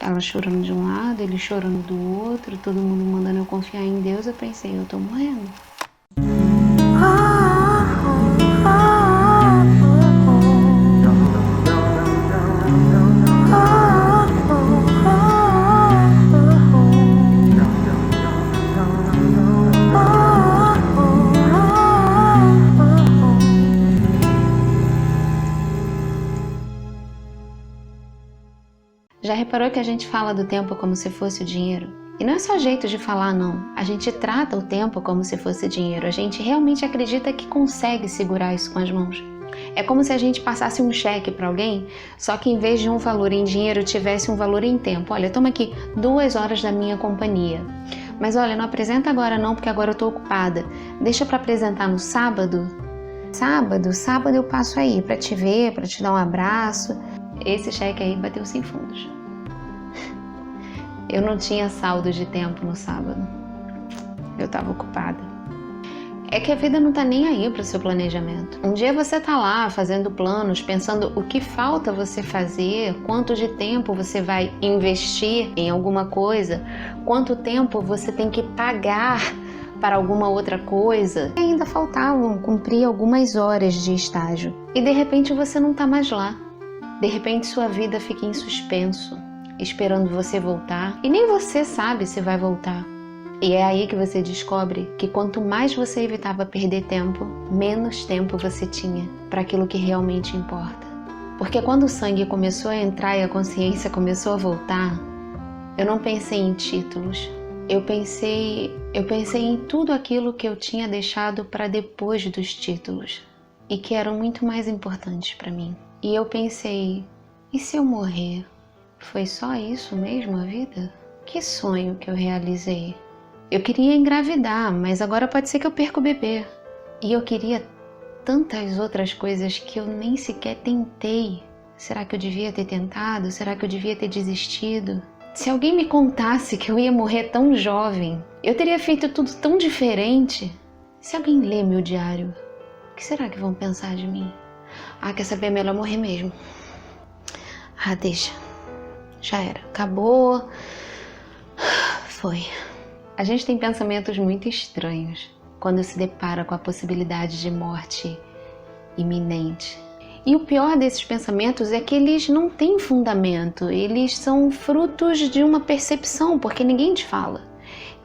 Ela chorando de um lado, ele chorando do outro, todo mundo mandando eu confiar em Deus. Eu pensei, eu tô morrendo. Já reparou que a gente fala do tempo como se fosse o dinheiro? E não é só jeito de falar, não. A gente trata o tempo como se fosse dinheiro. A gente realmente acredita que consegue segurar isso com as mãos. É como se a gente passasse um cheque para alguém, só que em vez de um valor em dinheiro, tivesse um valor em tempo. Olha, toma aqui 2 horas da minha companhia. Mas olha, não apresenta agora não, porque agora eu tô ocupada. Deixa para apresentar no sábado. Sábado eu passo aí para te ver, para te dar um abraço. Esse cheque aí bateu sem fundos. Eu não tinha saldo de tempo no sábado. Eu estava ocupada. É que a vida não tá nem aí para o seu planejamento. Um dia você tá lá fazendo planos, pensando o que falta você fazer, quanto de tempo você vai investir em alguma coisa, quanto tempo você tem que pagar para alguma outra coisa. E ainda faltavam cumprir algumas horas de estágio. E de repente você não tá mais lá. De repente sua vida fica em suspenso, esperando você voltar, e nem você sabe se vai voltar. E é aí que você descobre que quanto mais você evitava perder tempo, menos tempo você tinha para aquilo que realmente importa. Porque quando o sangue começou a entrar e a consciência começou a voltar, eu não pensei em títulos. Eu pensei em tudo aquilo que eu tinha deixado para depois dos títulos e que eram muito mais importantes para mim. E eu pensei, e se eu morrer? Foi só isso mesmo a vida? Que sonho que eu realizei? Eu queria engravidar, mas agora pode ser que eu perca o bebê. E eu queria tantas outras coisas que eu nem sequer tentei. Será que eu devia ter tentado? Será que eu devia ter desistido? Se alguém me contasse que eu ia morrer tão jovem, eu teria feito tudo tão diferente. Se alguém lê meu diário, o que será que vão pensar de mim? Ah, quer saber? É melhor morrer mesmo. Ah, deixa. Já era. Acabou. Foi. A gente tem pensamentos muito estranhos quando se depara com a possibilidade de morte iminente. E o pior desses pensamentos é que eles não têm fundamento. Eles são frutos de uma percepção, porque ninguém te fala.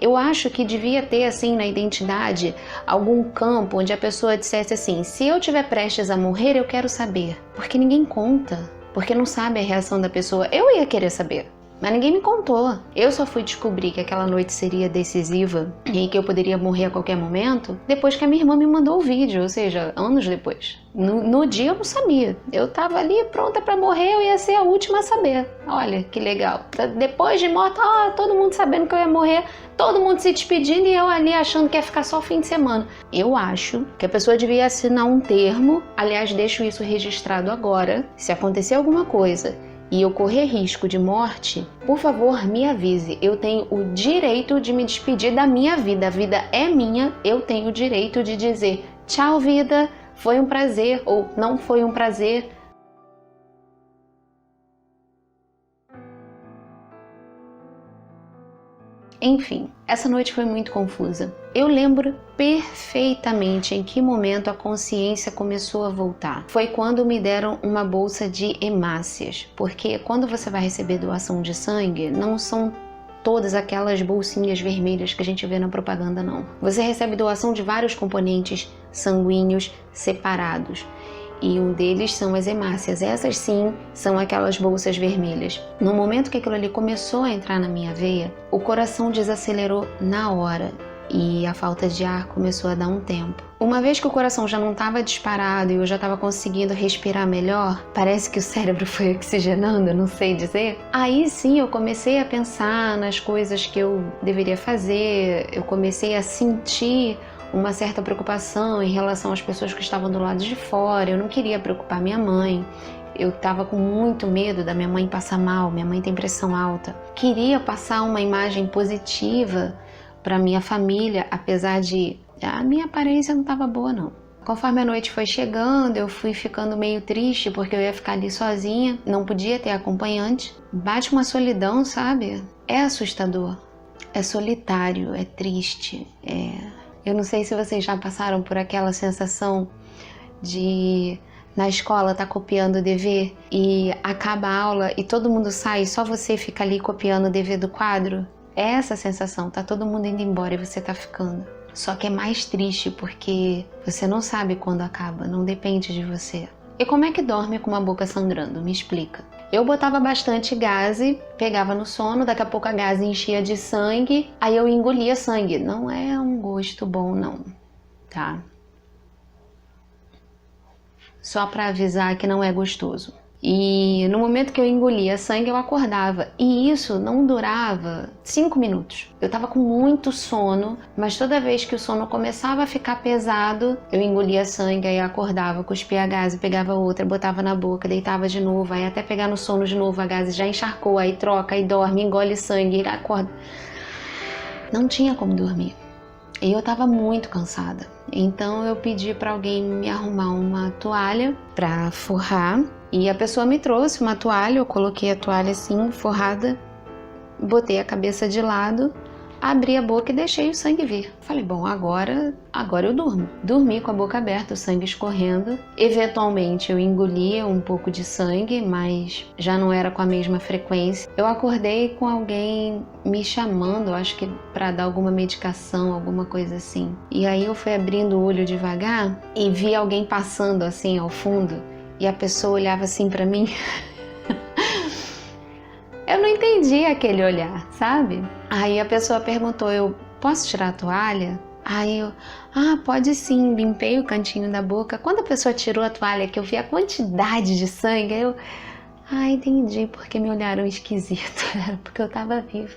Eu acho que devia ter, assim, na identidade, algum campo onde a pessoa dissesse assim, se eu estiver prestes a morrer, eu quero saber. Porque ninguém conta, porque não sabe a reação da pessoa. Eu ia querer saber, mas ninguém me contou. Eu só fui descobrir que aquela noite seria decisiva e que eu poderia morrer a qualquer momento depois que a minha irmã me mandou o vídeo, ou seja, anos depois. No dia eu não sabia. Eu tava ali pronta pra morrer, eu ia ser a última a saber. Olha que legal. Depois de morta, todo mundo sabendo que eu ia morrer, todo mundo se despedindo e eu ali achando que ia ficar só o fim de semana. Eu acho que a pessoa devia assinar um termo, aliás, deixo isso registrado agora, se acontecer alguma coisa e eu correr risco de morte, por favor, me avise. Eu tenho o direito de me despedir da minha vida. A vida é minha, eu tenho o direito de dizer tchau, vida, foi um prazer ou não foi um prazer. Enfim, essa noite foi muito confusa. Eu lembro perfeitamente em que momento a consciência começou a voltar. Foi quando me deram uma bolsa de hemácias, porque quando você vai receber doação de sangue, não são todas aquelas bolsinhas vermelhas que a gente vê na propaganda, não. Você recebe doação de vários componentes sanguíneos separados. E um deles são as hemácias. Essas sim são aquelas bolsas vermelhas. No momento que aquilo ali começou a entrar na minha veia, o coração desacelerou na hora e a falta de ar começou a dar um tempo. Uma vez que o coração já não estava disparado e eu já estava conseguindo respirar melhor, parece que o cérebro foi oxigenando, não sei dizer. Aí sim eu comecei a pensar nas coisas que eu deveria fazer, eu comecei a sentir uma certa preocupação em relação às pessoas que estavam do lado de fora. Eu não queria preocupar minha mãe. Eu estava com muito medo da minha mãe passar mal. Minha mãe tem pressão alta. Queria passar uma imagem positiva para minha família, apesar de a minha aparência não estava boa, não. Conforme a noite foi chegando, eu fui ficando meio triste porque eu ia ficar ali sozinha, não podia ter acompanhante. Bate uma solidão, sabe? É assustador, é solitário, é triste, Eu não sei se vocês já passaram por aquela sensação de na escola tá copiando o dever e acaba a aula e todo mundo sai e só você fica ali copiando o dever do quadro. É essa sensação, tá todo mundo indo embora e você tá ficando. Só que é mais triste porque você não sabe quando acaba, não depende de você. E como é que dorme com uma boca sangrando? Me explica. Eu botava bastante gaze, pegava no sono, daqui a pouco a gaze enchia de sangue, aí eu engolia sangue. Não é um gosto bom não, tá? Só pra avisar que não é gostoso. E no momento que eu engolia sangue, eu acordava. E isso não durava 5 minutos. Eu tava com muito sono, mas toda vez que o sono começava a ficar pesado, eu engolia sangue, aí acordava, cuspia a gaze, pegava outra, botava na boca, deitava de novo, aí até pegar no sono de novo, a gaze já encharcou, aí troca, aí dorme, engole sangue, acorda. Não tinha como dormir. E eu tava muito cansada. Então eu pedi para alguém me arrumar uma toalha para forrar. E a pessoa me trouxe uma toalha, eu coloquei a toalha assim, forrada, botei a cabeça de lado, abri a boca e deixei o sangue vir. Falei, bom, agora eu durmo. Dormi com a boca aberta, o sangue escorrendo. Eventualmente eu engolia um pouco de sangue, mas já não era com a mesma frequência. Eu acordei com alguém me chamando, acho que para dar alguma medicação, alguma coisa assim. E aí eu fui abrindo o olho devagar e vi alguém passando assim ao fundo. E a pessoa olhava assim pra mim. Eu não entendi aquele olhar, sabe? Aí a pessoa perguntou, eu posso tirar a toalha? Aí eu, pode sim, limpei o cantinho da boca. Quando a pessoa tirou a toalha, que eu vi a quantidade de sangue, eu, entendi porque me olharam esquisito. Era porque eu tava viva.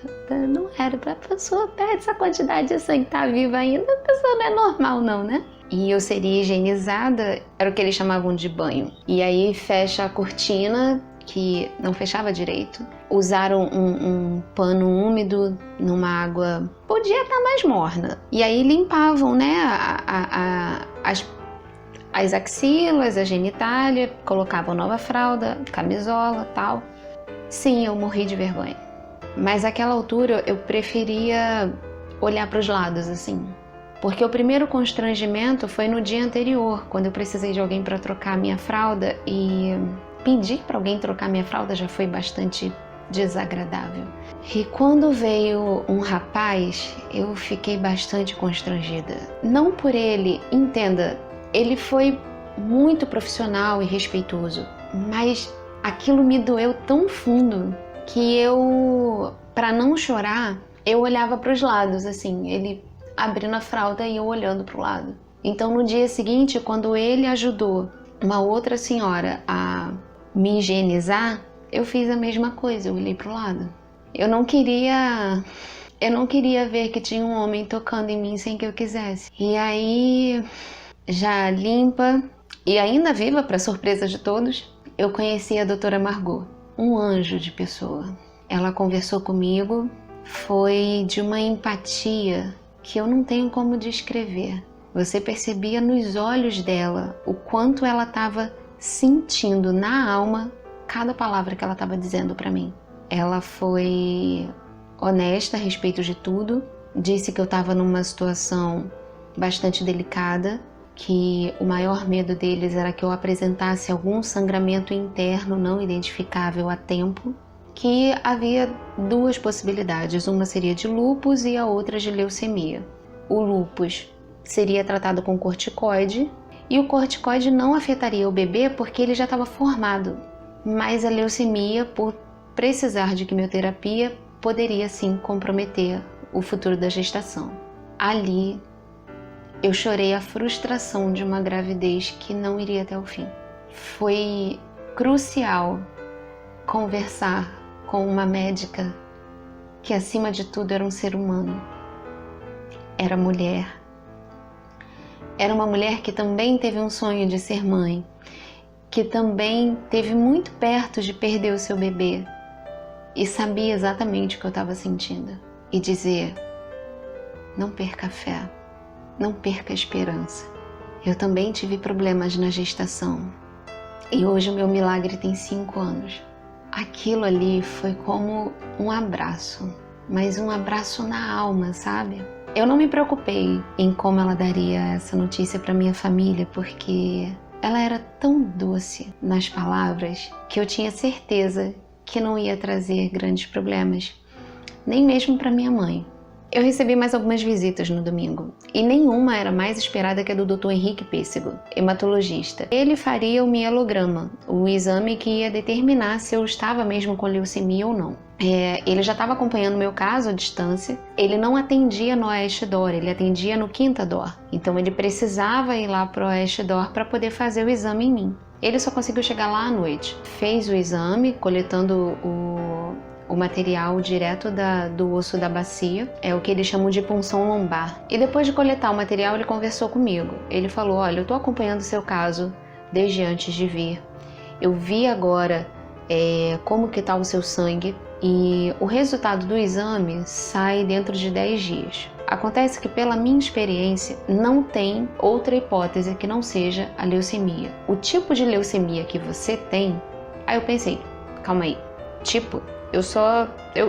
Não era pra pessoa perde essa quantidade de sangue, tá viva ainda, a pessoa não é normal não, né? E eu seria higienizada, era o que eles chamavam de banho. E aí fecha a cortina, que não fechava direito. Usaram um pano úmido numa água, podia estar mais morna. E aí limpavam, né, as axilas, a genitália, colocavam nova fralda, camisola, tal. Sim, eu morri de vergonha. Mas naquela altura eu preferia olhar para os lados, assim. Porque o primeiro constrangimento foi no dia anterior, quando eu precisei de alguém para trocar a minha fralda, e pedir para alguém trocar minha fralda já foi bastante desagradável. E quando veio um rapaz, eu fiquei bastante constrangida. Não por ele, entenda, ele foi muito profissional e respeitoso, mas aquilo me doeu tão fundo que eu, para não chorar, eu olhava para os lados, assim, ele abrindo a fralda e eu olhando para o lado. Então no dia seguinte, quando ele ajudou uma outra senhora a me higienizar, eu fiz a mesma coisa, eu olhei para o lado. Eu não queria ver que tinha um homem tocando em mim sem que eu quisesse. E aí, já limpa e ainda viva, para surpresa de todos, eu conheci a doutora Margot, um anjo de pessoa. Ela conversou comigo, foi de uma empatia que eu não tenho como descrever. Você percebia nos olhos dela o quanto ela estava sentindo na alma cada palavra que ela estava dizendo para mim. Ela foi honesta a respeito de tudo, disse que eu estava numa situação bastante delicada, que o maior medo deles era que eu apresentasse algum sangramento interno não identificável a tempo, que havia 2 possibilidades, uma seria de lúpus e a outra de leucemia. O lúpus seria tratado com corticoide e o corticoide não afetaria o bebê porque ele já estava formado, mas a leucemia, por precisar de quimioterapia, poderia sim comprometer o futuro da gestação. Ali eu chorei a frustração de uma gravidez que não iria até o fim. Foi crucial conversar com uma médica que, acima de tudo, era um ser humano. Era mulher. Era uma mulher que também teve um sonho de ser mãe, que também esteve muito perto de perder o seu bebê e sabia exatamente o que eu estava sentindo. E dizer, não perca a fé, não perca a esperança. Eu também tive problemas na gestação. E hoje o meu milagre tem 5 anos. Aquilo ali foi como um abraço, mas um abraço na alma, sabe? Eu não me preocupei em como ela daria essa notícia para minha família, porque ela era tão doce nas palavras que eu tinha certeza que não ia trazer grandes problemas, nem mesmo para minha mãe. Eu recebi mais algumas visitas no domingo, e nenhuma era mais esperada que a do Dr. Henrique Pêssego, hematologista. Ele faria o mielograma, o exame que ia determinar se eu estava mesmo com leucemia ou não. Ele já estava acompanhando o meu caso à distância. Ele não atendia no Oeste Dor, ele atendia no Quinta Dor. Então ele precisava ir lá para o Oeste Dor para poder fazer o exame em mim. Ele só conseguiu chegar lá à noite. Fez o exame, coletando o material direto do osso da bacia, é o que eles chamam de punção lombar. E depois de coletar o material, ele conversou comigo. Ele falou: olha, eu estou acompanhando o seu caso desde antes de vir. Eu vi agora como que está o seu sangue e o resultado do exame sai dentro de 10 dias. Acontece que, pela minha experiência, não tem outra hipótese que não seja a leucemia. O tipo de leucemia que você tem... Aí eu pensei, calma aí, tipo...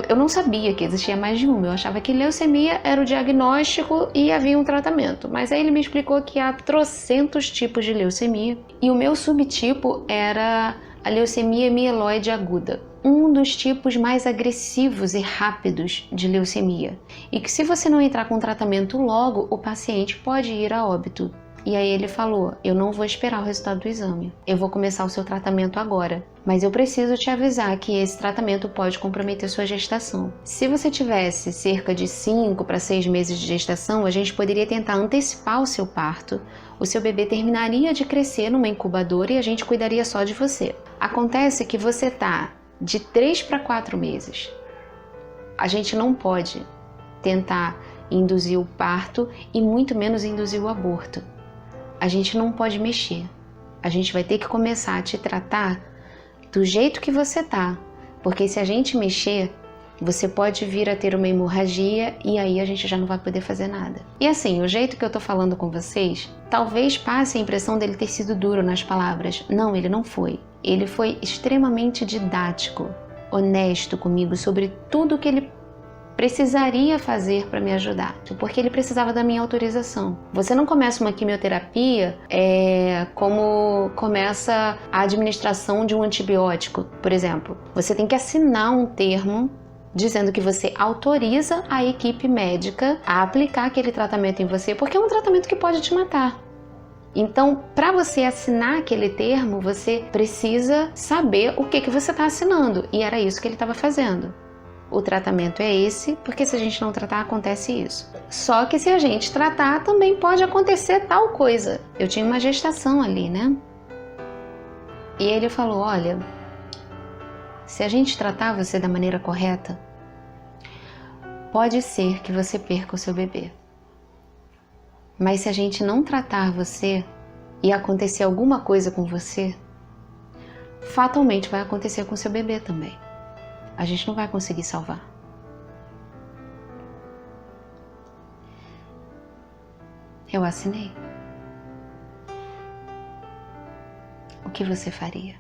Eu não sabia que existia mais de uma. Eu achava que leucemia era o diagnóstico e havia um tratamento. Mas aí ele me explicou que há trocentos tipos de leucemia. E o meu subtipo era a leucemia mieloide aguda. Um dos tipos mais agressivos e rápidos de leucemia. E que se você não entrar com tratamento logo, o paciente pode ir a óbito. E aí ele falou: eu não vou esperar o resultado do exame, eu vou começar o seu tratamento agora, mas eu preciso te avisar que esse tratamento pode comprometer sua gestação. Se você tivesse cerca de 5 para 6 meses de gestação, a gente poderia tentar antecipar o seu parto, o seu bebê terminaria de crescer numa incubadora e a gente cuidaria só de você. Acontece que você está de 3 para 4 meses. A gente não pode tentar induzir o parto e muito menos induzir o aborto. A gente não pode mexer. A gente vai ter que começar a te tratar do jeito que você tá, porque se a gente mexer, você pode vir a ter uma hemorragia e aí a gente já não vai poder fazer nada. E assim, o jeito que eu tô falando com vocês, talvez passe a impressão dele ter sido duro nas palavras. Não, ele não foi. Ele foi extremamente didático, honesto comigo sobre tudo que ele precisaria fazer para me ajudar, porque ele precisava da minha autorização. Você não começa uma quimioterapia como começa a administração de um antibiótico, por exemplo. Você tem que assinar um termo dizendo que você autoriza a equipe médica a aplicar aquele tratamento em você, porque é um tratamento que pode te matar. Então, para você assinar aquele termo, você precisa saber o que você está assinando, e era isso que ele estava fazendo. O tratamento é esse, porque se a gente não tratar, acontece isso. Só que se a gente tratar, também pode acontecer tal coisa. Eu tinha uma gestação ali, né? E ele falou: olha, se a gente tratar você da maneira correta, pode ser que você perca o seu bebê. Mas se a gente não tratar você e acontecer alguma coisa com você, fatalmente vai acontecer com o seu bebê também. A gente não vai conseguir salvar. Eu assinei. O que você faria?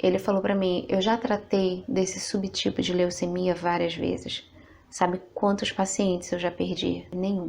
Ele falou pra mim: eu já tratei desse subtipo de leucemia várias vezes. Sabe quantos pacientes eu já perdi? Nenhum.